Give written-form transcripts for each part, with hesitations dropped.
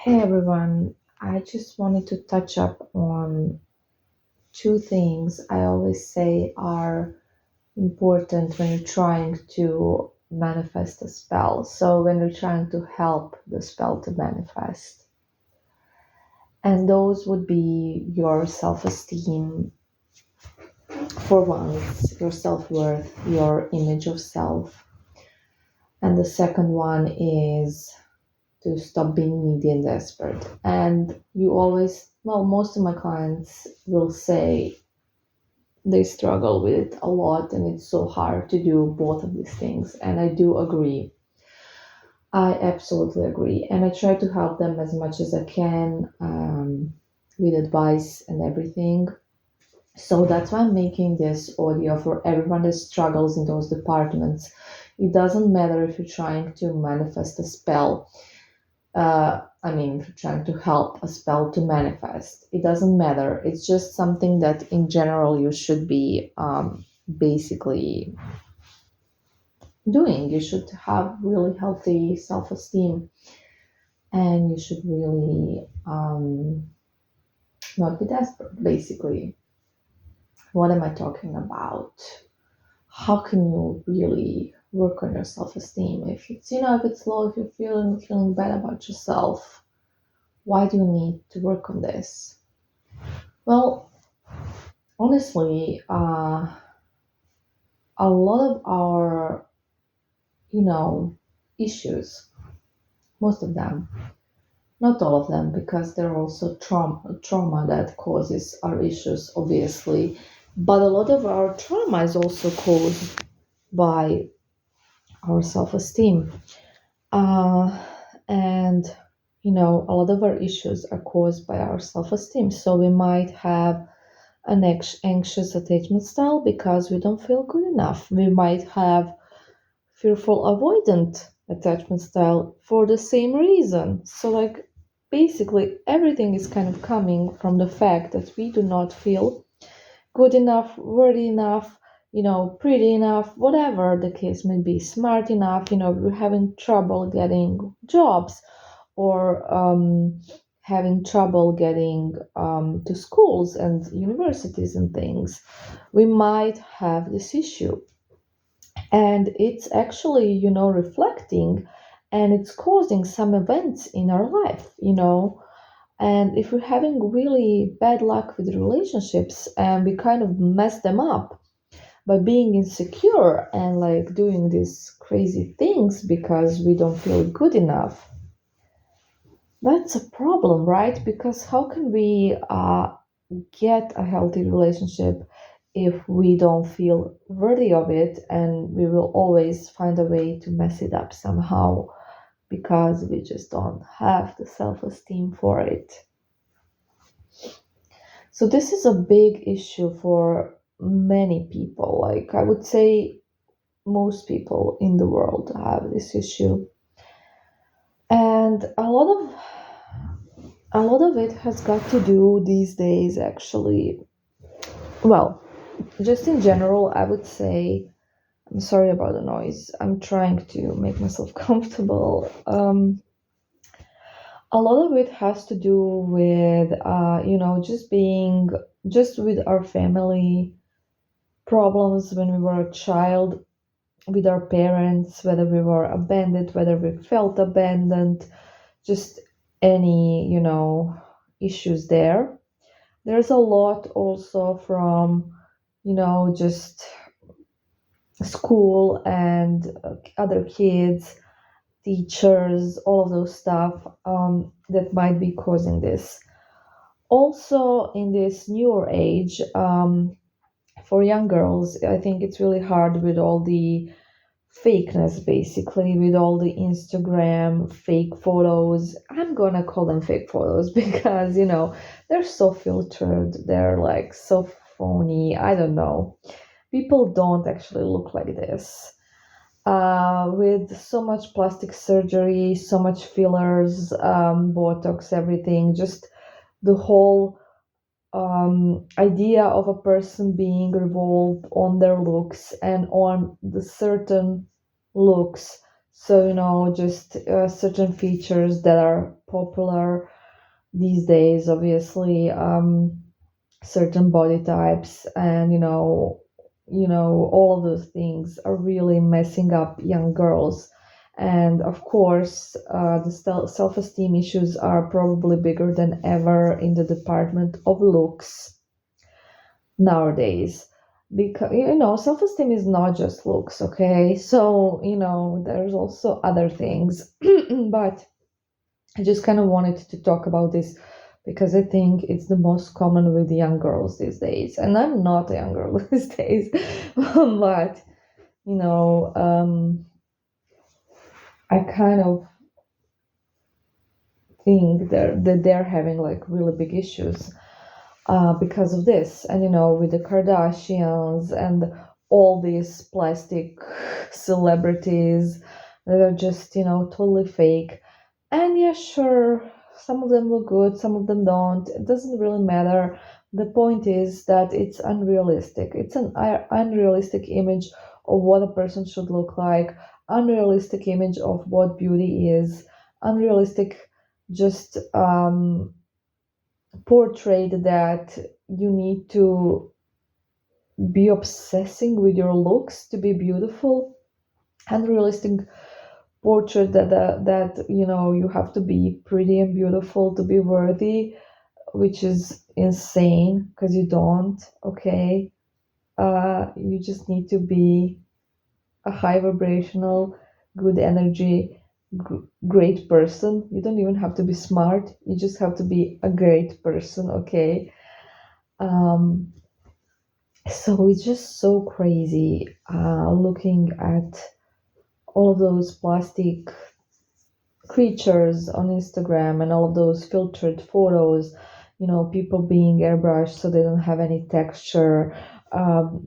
Hey everyone, I just wanted to touch up on two things I always say are important when you're trying to manifest a spell. So, when you're trying to help the spell to manifest, and those would be your self esteem, for once, your self worth, your image of self. And the second one is to stop being needy and desperate. And you always, well, most of my clients will say they struggle with it a lot and it's so hard to do both of these things. And I do agree. I absolutely agree. And I try to help them as much as I can with advice and everything. So that's why I'm making this audio for everyone that struggles in those departments. It doesn't matter if you're trying to manifest a spell. If you're trying to help a spell to manifest, it doesn't matter. It's just something that in general you should be basically doing. You should have really healthy self esteem and you should really not be desperate, basically. What am I talking about? How can you really work on your self esteem? If it's low, if you're feeling bad about yourself, why do you need to work on this? Well, honestly, a lot of our, you know, issues, most of them, not all of them, because there are also trauma that causes our issues, obviously. But a lot of our trauma is also caused by our self-esteem. Uh, and, a lot of our issues are caused by our self-esteem. So we might have an anxious attachment style because we don't feel good enough. We might have fearful avoidant attachment style for the same reason. So, like, basically, everything is kind of coming from the fact that we do not feel good enough, worthy enough, pretty enough, whatever the case may be, smart enough, we're having trouble getting jobs or having trouble getting to schools and universities and things. We might have this issue and it's actually reflecting and it's causing some events in our life. And if we're having really bad luck with relationships and we kind of mess them up by being insecure and like doing these crazy things because we don't feel good enough, that's a problem, right? Because how can we get a healthy relationship if we don't feel worthy of it, and we will always find a way to mess it up somehow because we just don't have the self-esteem for it. So this is a big issue for many people. Like, I would say most people in the world have this issue, and a lot of it has got to do these days, actually. Well, just in general, I would say, I'm sorry about the noise. I'm trying to make myself comfortable. A lot of it has to do with, just being, just with our family problems when we were a child, with our parents, whether we were abandoned, whether we felt abandoned, just any, issues there. There's a lot also from, just school and other kids, teachers, all of those stuff that might be causing this. Also, in this newer age, for young girls, I think it's really hard with all the fakeness, basically, with all the Instagram fake photos. I'm gonna call them fake photos because, they're so filtered, they're like so phony. I don't know. People don't actually look like this. With so much plastic surgery, so much fillers, Botox, everything, just the whole idea of a person being revolved on their looks and on the certain looks. So, just certain features that are popular these days, obviously, certain body types, and all of those things are really messing up young girls. And of course, the self-esteem issues are probably bigger than ever in the department of looks nowadays, because self-esteem is not just looks, okay? So there's also other things. But I just kind of wanted to talk about this because I think it's the most common with young girls these days. And I'm not a young girl these days, but you know, um, I kind of think that they're having like really big issues because of this. And with the Kardashians and all these plastic celebrities that are just totally fake. And yeah, sure, some of them look good, some of them don't. It doesn't really matter. The point is that it's unrealistic. It's an unrealistic image of what a person should look like, unrealistic image of what beauty is, unrealistic just portrayed that you need to be obsessing with your looks to be beautiful, unrealistic portrait that you have to be pretty and beautiful to be worthy, which is insane because you don't. Okay, you just need to be a high vibrational, good energy, great person. You don't even have to be smart, you just have to be a great person. Okay. um so it's just so crazy looking at all of those plastic creatures on Instagram and all of those filtered photos, people being airbrushed so they don't have any texture,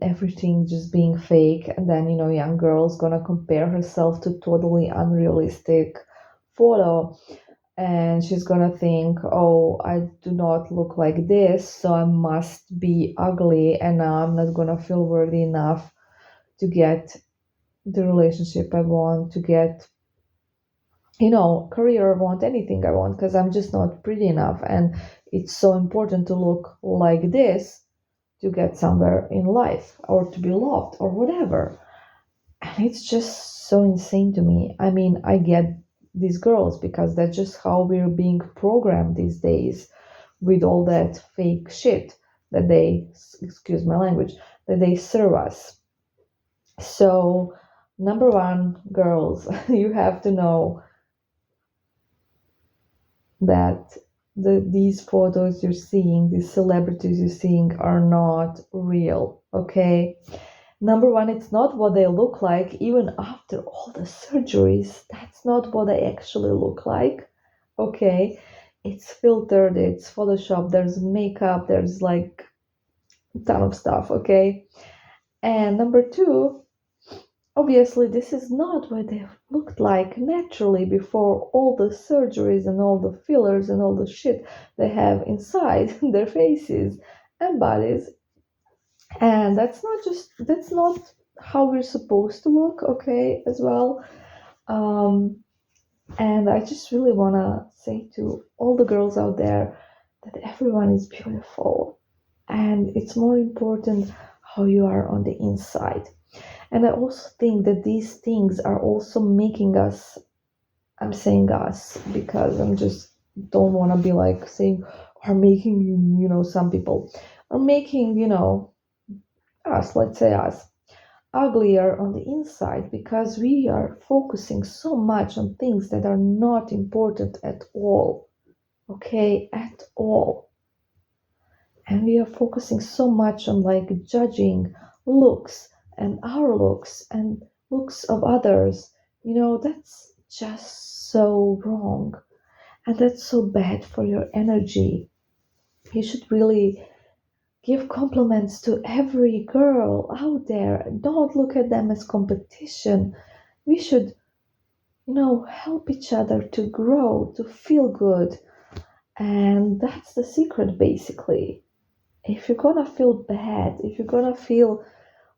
everything just being fake. And then, young girl's gonna compare herself to totally unrealistic photo. And she's gonna think, oh, I do not look like this, so I must be ugly, and now I'm not gonna feel worthy enough to get the relationship I want, to get career I want, anything I want, because I'm just not pretty enough. And it's so important to look like this to get somewhere in life or to be loved or whatever. And it's just so insane to me. I mean, I get these girls because that's just how we're being programmed these days with all that fake shit that they, excuse my language, that they serve us. So, number one, girls, you have to know that these photos you're seeing, these celebrities you're seeing, are not real. Okay. Number one, it's not what they look like, even after all the surgeries. That's not what they actually look like. Okay. It's filtered, it's Photoshop, there's makeup, there's like a ton of stuff. Okay. And number two, obviously, this is not what they looked like naturally before all the surgeries and all the fillers and all the shit they have inside their faces and bodies. And that's not how we're supposed to look, okay, as well. Um, and I just really want to say to all the girls out there that everyone is beautiful. And it's more important how you are on the inside. And I also think that these things are also making us, I'm saying us because I'm just don't want to be like saying, are making, some people are making, us, let's say us, uglier on the inside because we are focusing so much on things that are not important at all. Okay, at all. And we are focusing so much on like judging looks and our looks and looks of others. That's just so wrong, and that's so bad for your energy. You should really give compliments to every girl out there. Don't look at them as competition. We should help each other to grow, to feel good. And that's the secret, basically. If you're gonna feel bad, if you're gonna feel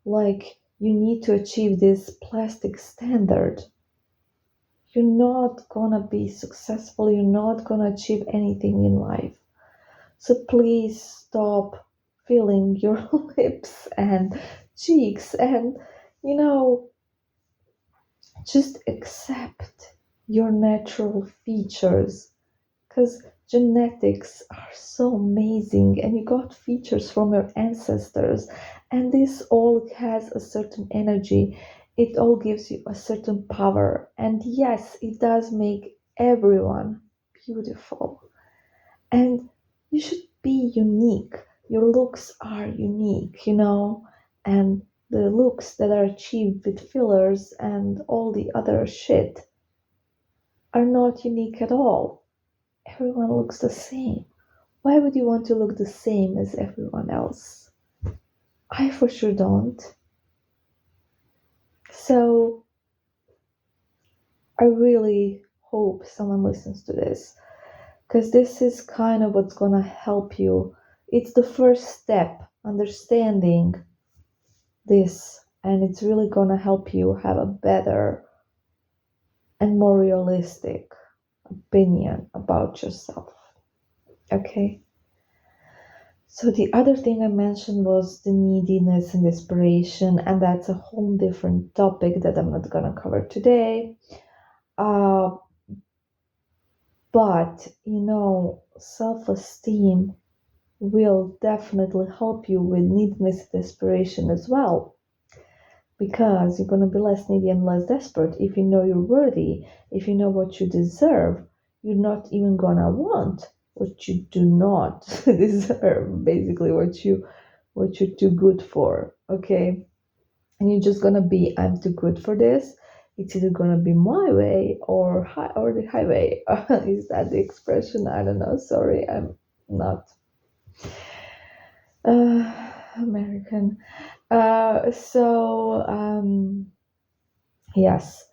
like you need to achieve this plastic standard, you're not gonna be successful, you're not gonna achieve anything in life. So please stop feeling your lips and cheeks and, you know, just accept your natural features because genetics are so amazing and you got features from your ancestors, and this all has a certain energy. It all gives you a certain power, and yes, it does make everyone beautiful. And you should be unique. Your looks are unique, and the looks that are achieved with fillers and all the other shit are not unique at all. Everyone looks the same. Why would you want to look the same as everyone else? I for sure don't. So I really hope someone listens to this because this is kind of what's gonna help you. It's the first step, understanding this, and it's really gonna help you have a better and more realistic opinion about yourself. Okay? So the other thing I mentioned was the neediness and desperation, and that's a whole different topic that I'm not gonna cover today. Uh, but self-esteem will definitely help you with neediness and desperation as well, because you're gonna be less needy and less desperate if you know you're worthy, if you know what you deserve. You're not even gonna want what you do not deserve, basically what you're too good for, okay? And you're just gonna be, I'm too good for this. It's either gonna be my way or the highway. Is that the expression? I don't know. Sorry, I'm not American. Yes,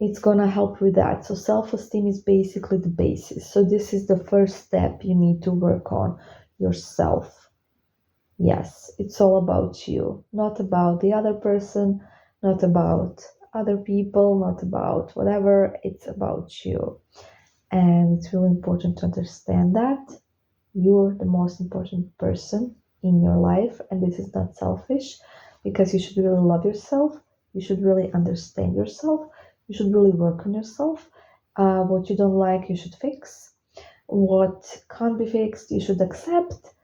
it's gonna help with that. So self-esteem is basically the basis. So this is the first step you need to work on yourself. Yes, it's all about you, not about the other person, not about other people, not about whatever. It's about you. And it's really important to understand that you're the most important person in your life. And this is not selfish because you should really love yourself. You should really understand yourself. You should really work on yourself. What you don't like, you should fix. What can't be fixed, you should accept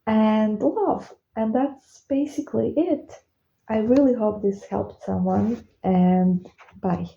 and love. And that's basically it. I really hope this helped someone, and bye.